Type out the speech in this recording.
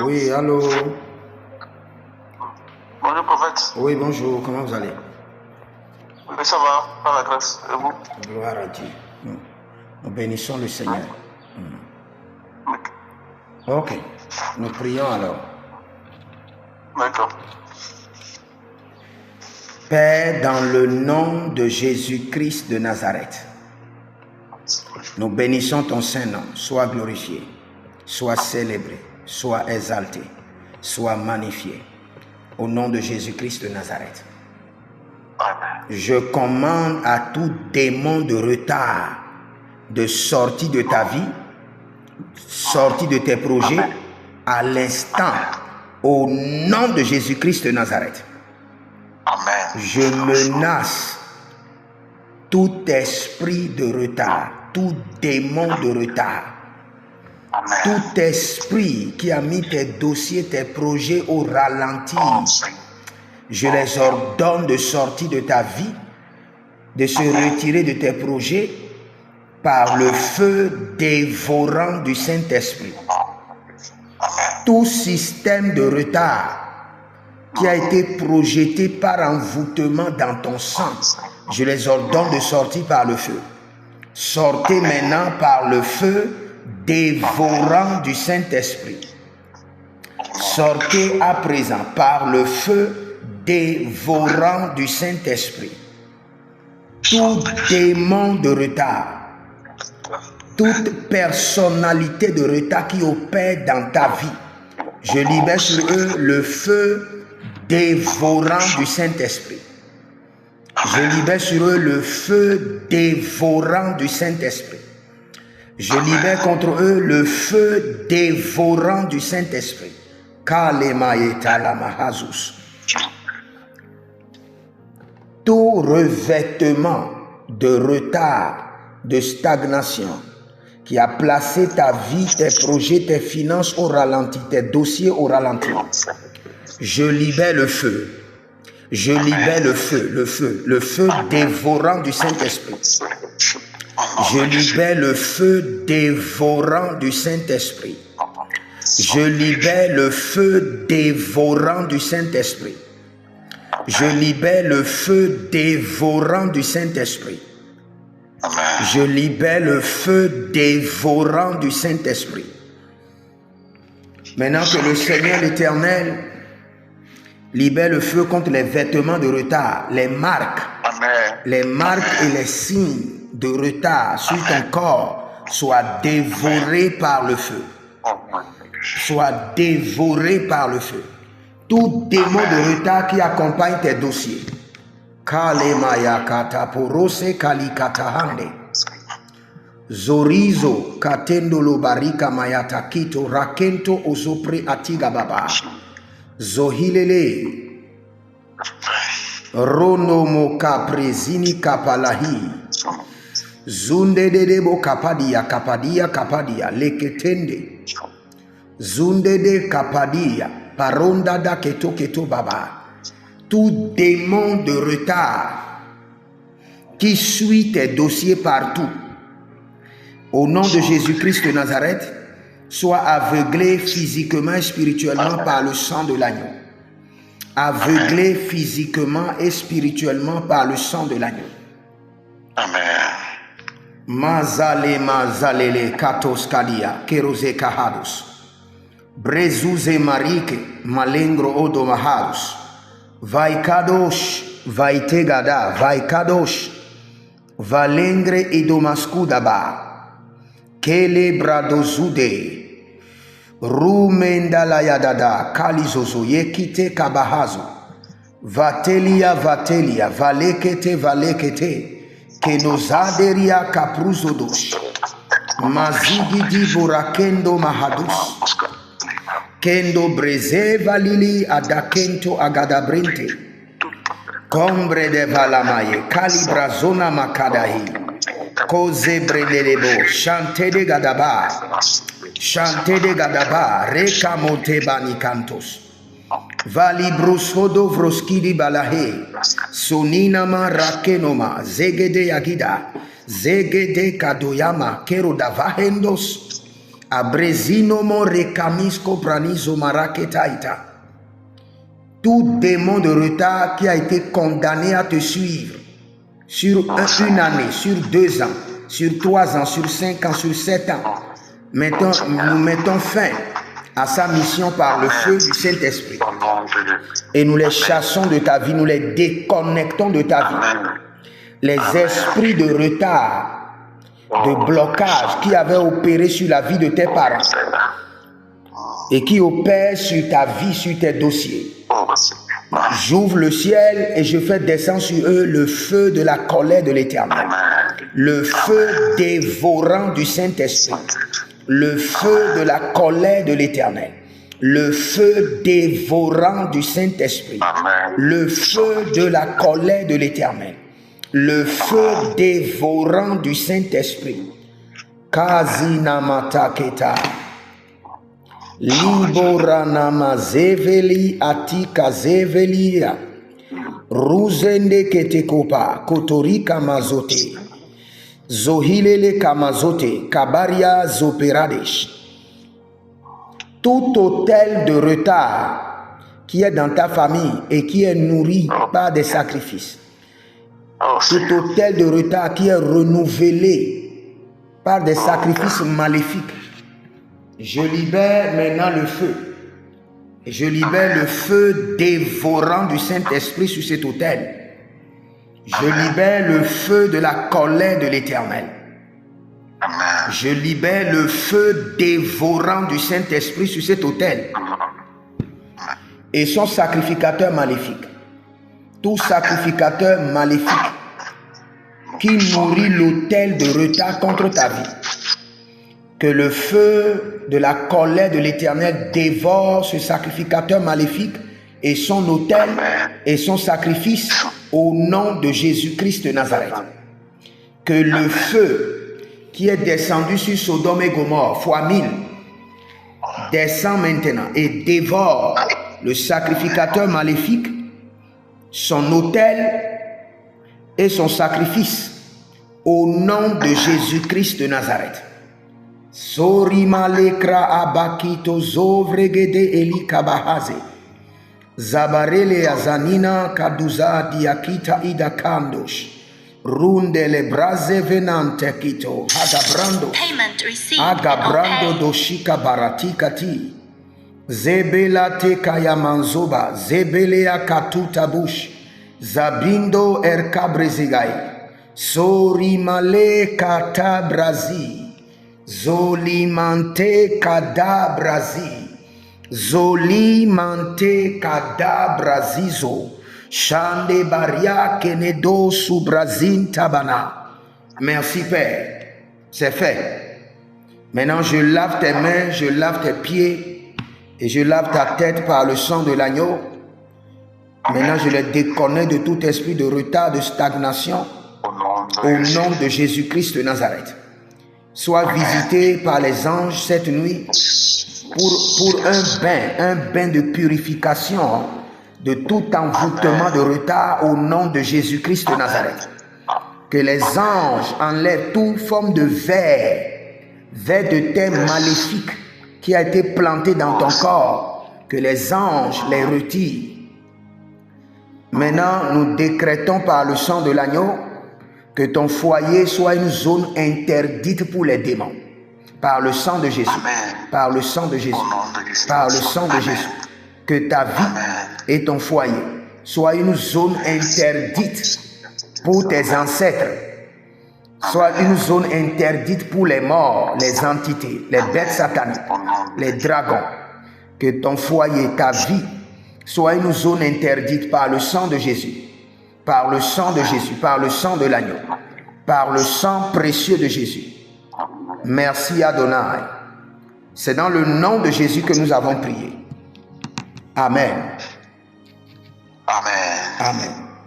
Oui, allô. Bonjour prophète. Oui, bonjour, comment vous allez? Oui, ça va, par la grâce. Et vous? Gloire à Dieu. Nous bénissons le Seigneur. Ok, nous prions alors. D'accord. Père, dans le nom de Jésus-Christ de Nazareth, nous bénissons ton Saint-Nom. Sois glorifié, sois célébré, sois exalté, sois magnifié. Au nom de Jésus-Christ de Nazareth. Je commande à tout démon de retard de sortie de ta vie, sortie de tes projets, à l'instant, au nom de Jésus-Christ de Nazareth. Amen. Je menace tout esprit de retard, tout démon de retard, Amen. tout esprit qui a mis tes dossiers, tes projets au ralenti. Je les ordonne de sortir de ta vie, de se retirer de tes projets par le feu dévorant du Saint-Esprit. Tout système de retard qui a été projeté par envoûtement dans ton sang, je les ordonne de sortir par le feu. Sortez maintenant par le feu dévorant du Saint-Esprit. Sortez à présent par le feu dévorant du Saint-Esprit. Tout démon de retard, toute personnalité de retard qui opère dans ta vie, je libère sur eux le feu dévorant du Saint-Esprit. Je libère sur eux le feu dévorant du Saint-Esprit. Je libère contre eux le feu dévorant du Saint-Esprit. Tout revêtement de retard, de stagnation, qui a placé ta vie, tes projets, tes finances au ralenti, tes dossiers au ralenti, je libère le feu. Je libère le feu dévorant du Saint-Esprit. Je libère le feu dévorant du Saint-Esprit. Je libère le feu dévorant du Saint-Esprit. Je libère le feu dévorant du Saint-Esprit. Je libère le feu dévorant du Saint-Esprit. Maintenant que le Seigneur l'Éternel libère le feu contre les vêtements de retard, les marques et les signes de retard sur ton corps soient dévorés par le feu. Soient dévorés par le feu. Tout démon de retard qui accompagne tes dossiers. Kalemaya kataporose kalikatahande. Zorizo katendo lobarika mayata kito rakento ozopre atiga baba. Zohilele Rono moka prezini kapalahi Zunde dedebo kapadia leketende Zunde de kapadia paronda da keto baba. Tout démon de retard qui suit tes dossiers partout, au nom de Jésus-Christ de Nazareth, soit aveuglé physiquement et spirituellement par le sang de l'agneau. Aveuglé physiquement et spirituellement par le sang de l'agneau. Amen. Mazalele katos kadia kerose kahados. Brezuze marike malengro odo mahados. Vai kadosh, vai tegada, vai kadosh. Valengre edomaskudaba. Kele bradozude. Rumenda la yadada kalizozo yekite kabahazo vatelia valekete kenozaderia kapruzodos mazigidi borakendo mahadus kendo breze valili adakento agadabrente kombre de valamaye kalibrazona makadahi koze brelelebo chante de gadaba Chante de gadaba, reka monte bani cantos. Vali brusodo vroskidi balahe. Soninama rakenoma, zegede yagida. Zegede kadoyama, kero davahendos. Abrezino mo recamisco pranizo maraketaita. Tout démon de retard qui a été condamné à te suivre sur une année, sur 2 ans, sur 3 ans, sur 5 ans, sur 7 ans, nous mettons fin à sa mission par le feu du Saint-Esprit. Et nous les chassons de ta vie, nous les déconnectons de ta vie. Les esprits de retard, de blocage qui avaient opéré sur la vie de tes parents et qui opèrent sur ta vie, sur tes dossiers. J'ouvre le ciel et je fais descendre sur eux le feu de la colère de l'Éternel. Le feu dévorant du Saint-Esprit. Le feu de la colère de l'Éternel. Le feu dévorant du Saint-Esprit. Le feu de la colère de l'Éternel. Le feu dévorant du Saint-Esprit. Kazinamata keta. Liboranama zeveli atika zevelia. Ruzende ketekopa kotorika mazote. Zohilele kamazote kabaria zoperadesh. Tout hôtel de retard qui est dans ta famille et qui est nourri par des sacrifices. Tout hôtel de retard qui est renouvelé par des sacrifices maléfiques. Je libère maintenant le feu. Je libère le feu dévorant du Saint-Esprit sur cet autel. Je libère le feu de la colère de l'Éternel. Je libère le feu dévorant du Saint-Esprit sur cet autel. Et son sacrificateur maléfique. Tout sacrificateur maléfique qui nourrit l'autel de retard contre ta vie. Que le feu de la colère de l'Éternel dévore ce sacrificateur maléfique et son autel et son sacrifice au nom de Jésus-Christ de Nazareth. Que le feu qui est descendu sur Sodome et Gomorrhe fois 1000 descend maintenant et dévore le sacrificateur maléfique, son autel et son sacrifice au nom de Jésus-Christ de Nazareth. Sorima lekra abakito zovregede eli kabahaze. Zabarele azanina kaduza diakita ida kandosh. Runde le braze venante kito. Agabrando doshika baratika ti. Zebela te kaya manzoba. Zebelea katuta bush. Zabindo erkabrezigai. Sorimale katabrazi. Zolimante kadabrazi. Zolimante kadabrazizo. Shande baria kenedo subrazin tabana. Merci Père. C'est fait. Maintenant je lave tes mains, je lave tes pieds et je lave ta tête par le sang de l'agneau. Maintenant je les déconnecte de tout esprit de retard, de stagnation. Au nom de Jésus-Christ de Nazareth. Sois visité par les anges cette nuit pour un bain de purification de tout envoûtement de retard au nom de Jésus-Christ de Nazareth. Que les anges enlèvent toute forme de ver de terre maléfique qui a été planté dans ton corps. Que les anges les retirent. Maintenant, nous décrétons par le sang de l'agneau que ton foyer soit une zone interdite pour les démons. Par le sang de Jésus. Amen. Par le sang de Jésus. Par le sang de Jésus. Que ta vie et ton foyer soient une zone interdite pour tes ancêtres. Soit une zone interdite pour les morts, les entités, les bêtes sataniques, les dragons. Que ton foyer, ta vie, soit une zone interdite par le sang de Jésus. Par le sang de Jésus, par le sang de l'agneau, par le sang précieux de Jésus. Merci Adonai. C'est dans le nom de Jésus que nous avons prié. Amen. Amen. Amen.